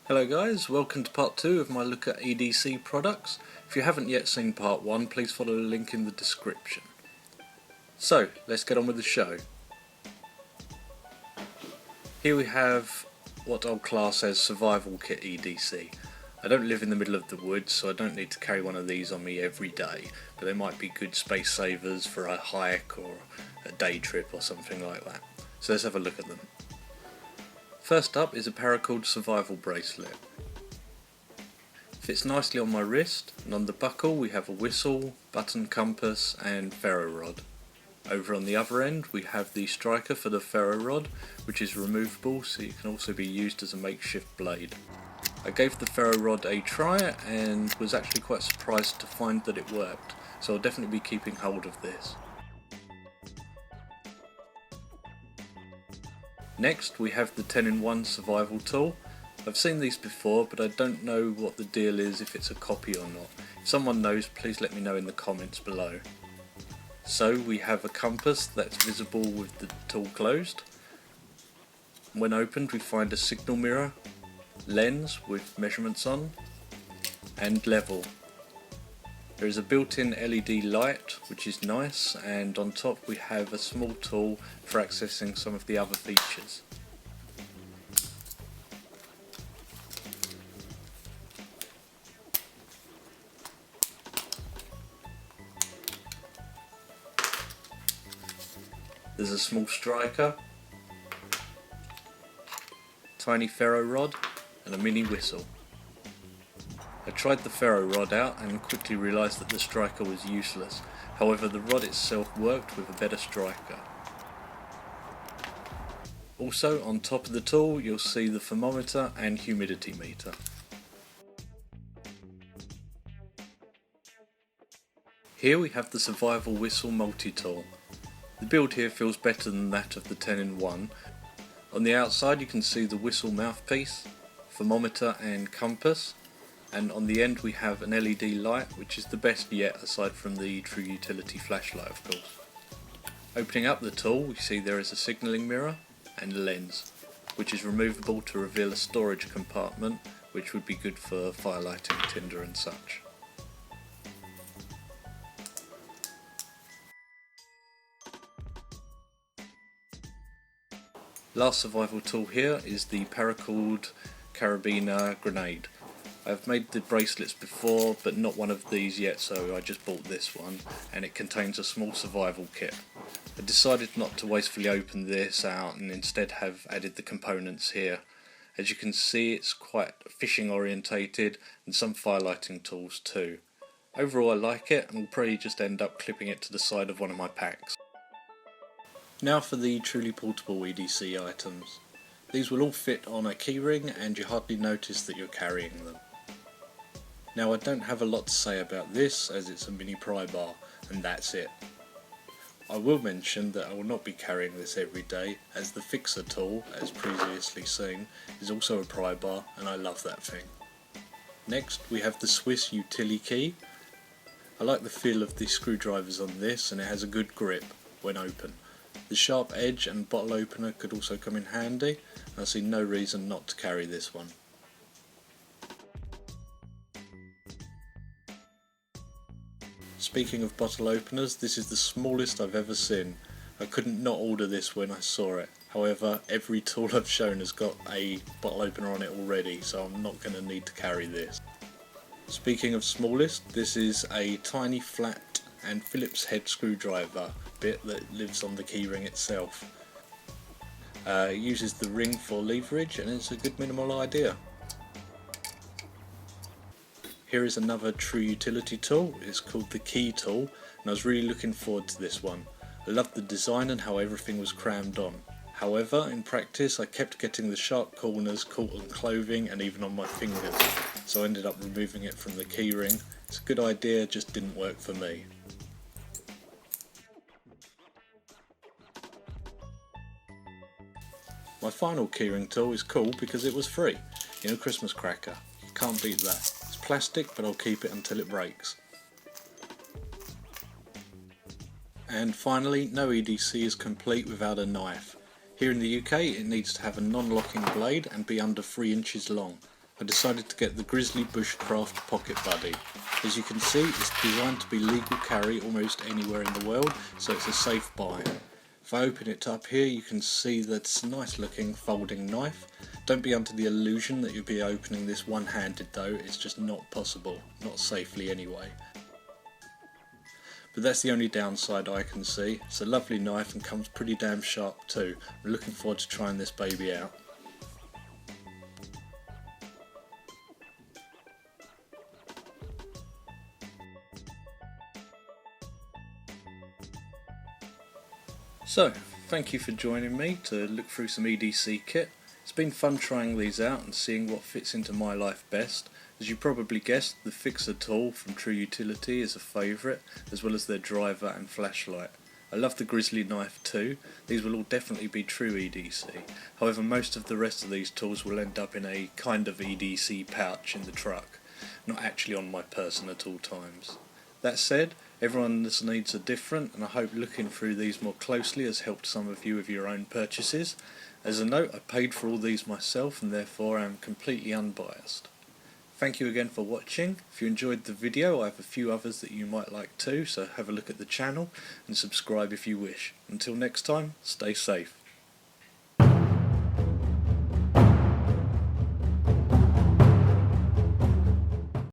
Hello guys, welcome to part 2 of my look at EDC products. If you haven't yet seen part 1, please follow the link in the description. So, let's get on with the show. Here we have what I'll class as Survival Kit EDC. I don't live in the middle of the woods, so I don't need to carry one of these on me every day, but they might be good space savers for a hike or a day trip or something like that. So let's have a look at them. First up is a paracord survival bracelet. Fits nicely on my wrist, and on the buckle we have a whistle, button compass and ferro rod. Over on the other end we have the striker for the ferro rod, which is removable so it can also be used as a makeshift blade. I gave the ferro rod a try and was actually quite surprised to find that it worked, so I'll definitely be keeping hold of this. Next we have the 10-in-1 survival tool. I've seen these before, but I don't know what the deal is, if it's a copy or not. If someone knows, please let me know in the comments below. So we have a compass that's visible with the tool closed. When opened we find a signal mirror, lens with measurements on, and level. There is a built-in LED light, which is nice, and on top we have a small tool for accessing some of the other features. There's a small striker, tiny ferro rod, and a mini whistle. I tried the ferro rod out and quickly realised that the striker was useless. However, the rod itself worked with a better striker. Also, on top of the tool you'll see the thermometer and humidity meter. Here we have the Survival Whistle Multitool. The build here feels better than that of the 10-in-1. On the outside you can see the whistle mouthpiece, thermometer and compass, and on the end we have an LED light, which is the best yet aside from the true utility flashlight of course. Opening up the tool we see there is a signalling mirror and a lens, which is removable to reveal a storage compartment, which would be good for firelighting tinder and such. Last survival tool here is the paracord carabiner grenade. I've made the bracelets before, but not one of these yet, so I just bought this one, and it contains a small survival kit. I decided not to wastefully open this out and instead have added the components here. As you can see, it's quite fishing orientated and some firelighting tools too. Overall I like it, and will probably just end up clipping it to the side of one of my packs. Now for the truly portable EDC items. These will all fit on a keyring and you hardly notice that you're carrying them. Now I don't have a lot to say about this, as it's a mini pry bar and that's it. I will mention that I will not be carrying this every day, as the fixer tool, as previously seen, is also a pry bar and I love that thing. Next we have the Swiss Utili-Key Key. I like the feel of the screwdrivers on this, and it has a good grip when open. The sharp edge and bottle opener could also come in handy, and I see no reason not to carry this one. Speaking of bottle openers, this is the smallest I've ever seen. I couldn't not order this when I saw it. However, every tool I've shown has got a bottle opener on it already, so I'm not going to need to carry this. Speaking of smallest, this is a tiny flat and Phillips head screwdriver bit that lives on the keyring itself. It uses the ring for leverage and it's a good minimal idea. Here is another true utility tool. It's called the Key tool, and I was really looking forward to this one. I loved the design and how everything was crammed on. However, in practice I kept getting the sharp corners caught on clothing and even on my fingers, so I ended up removing it from the keyring. It's a good idea, just didn't work for me. My final keyring tool is cool because it was free, in a Christmas cracker. You can't beat that. It's plastic, but I'll keep it until it breaks. And finally, no EDC is complete without a knife. Here in the UK it needs to have a non-locking blade and be under 3 inches long. I decided to get the Grizzly Bushcraft Pocket Buddy. As you can see, it's designed to be legal carry almost anywhere in the world, so it's a safe buy. If I open it up here, you can see that it's a nice looking folding knife. Don't be under the illusion that you'll be opening this one-handed though, it's just not possible, not safely anyway. But that's the only downside I can see. It's a lovely knife and comes pretty damn sharp too. I'm looking forward to trying this baby out. So, thank you for joining me to look through some EDC kit. It's been fun trying these out and seeing what fits into my life best. As you probably guessed, the fixer tool from True Utility is a favourite, as well as their driver and flashlight. I love the Grizzly knife too. These will all definitely be true EDC. However, most of the rest of these tools will end up in a kind of EDC pouch in the truck, not actually on my person at all times. That said, everyone's needs are different, and I hope looking through these more closely has helped some of you with your own purchases. As a note, I paid for all these myself and therefore am completely unbiased. Thank you again for watching. If you enjoyed the video, I have a few others that you might like too, so have a look at the channel and subscribe if you wish. Until next time, stay safe.